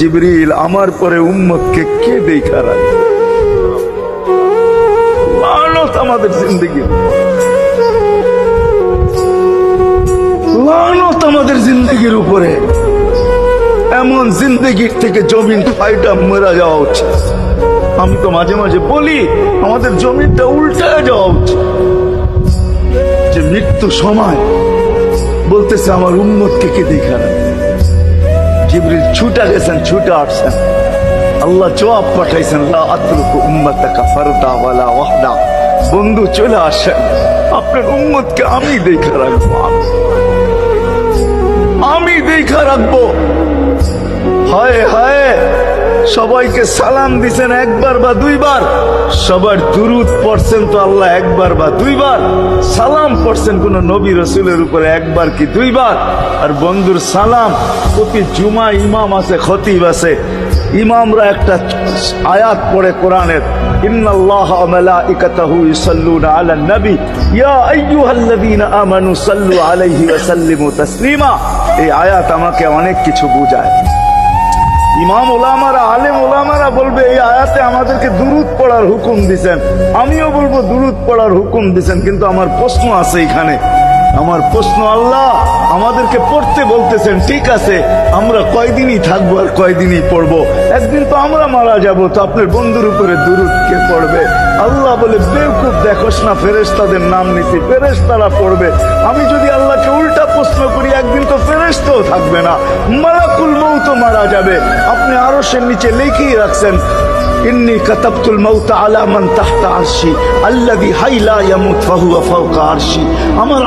জিবরিল আমার পরে উম্মতকে কে দেখা রাখবে? লানত আমাদের জিন্দগি, লানত আমাদের জিন্দগির উপরে। এমন জিন্দগির থেকে জমিন ফাইটা মরা যাওয়া উচিত। আমি তো মাঝে মাঝে বলি আমাদের জমিনটা উল্টায় যাওয়া উচিত, যে মৃত্যু সময় বলতেছে আমার উম্মতকে কে দেখা রাখবে। জিবরিল ছুটা গেছেন, ছুটা আসছেন, আল্লাহ জবাব পাঠাইছেন, লা আতরুকু উম্মাতাকা ফারদা ওয়ালা ওয়াহদা। বন্ধু চলে আসেন, আপনার উম্মতকে আমি দেখা রাখবো, আমি দেখা রাখবো। হায় হায়, সবাইকে সালাম দিছেন একবার বা দুইবার, সবার দুরুদ পড়ছেন তো আল্লাহ একবার বা দুইবার, সালাম পড়ছেন কোন নবী রসুলের উপরে একবার কি দুইবার। আর বন্ধুর সালাম প্রতি জুমা ইমাম আছে, খতিব আছে, ইমামরা একটা আয়াত পড়ে কোরআনের, ইন্নাল্লাহা ওয়া মালাইকাতাহু ইউসাল্লুনা আলান নবী ইয়া আইয়ুহাল্লাযীনা আমানু সাল্লু আলাইহি ওয়া সাল্লিমু তাসলিমা। এই আয়াত আমাকে অনেক কিছু বোঝায়। ইমাম ওলামারা, আলেম ওলামারা বলবে এই আয়াতে আমাদেরকে দুরুদ পড়ার হুকুম দিছেন, আমিও বলবো দুরুদ পড়ার হুকুম দিছেন, কিন্তু আমার প্রশ্ন আছে এখানে। আমার প্রশ্ন, আল্লাহ আমাদেরকে পড়তে বলতেছেন, ঠিক আছে, আমরা কয়দিনই থাকবো আর কয়দিনই পড়বো? একদিন তো আমরা মারা যাব, তো আপনার বন্ধুর উপরে দুরুদ কে পড়বে? আল্লাহ বলে, বেওকুফ দেখোস না, ফেরেশতাদের নাম নিছি, ফেরেশতারা পড়বে। আমি যদি আল্লাহকে উল্টা প্রশ্ন করি, একদিন তো ফেরেশতাও থাকবে না, মালাকুল মউত মারা যাবে। আপনি আরশের নিচে লিখেই রাখছেন, ইন্নী কাতাবতুল মাউতা আলা মান তাহতা আরশি আল্লাযী হাইলা ইয়ামুত ফাহুয়া ফাওকা আরশি। আমার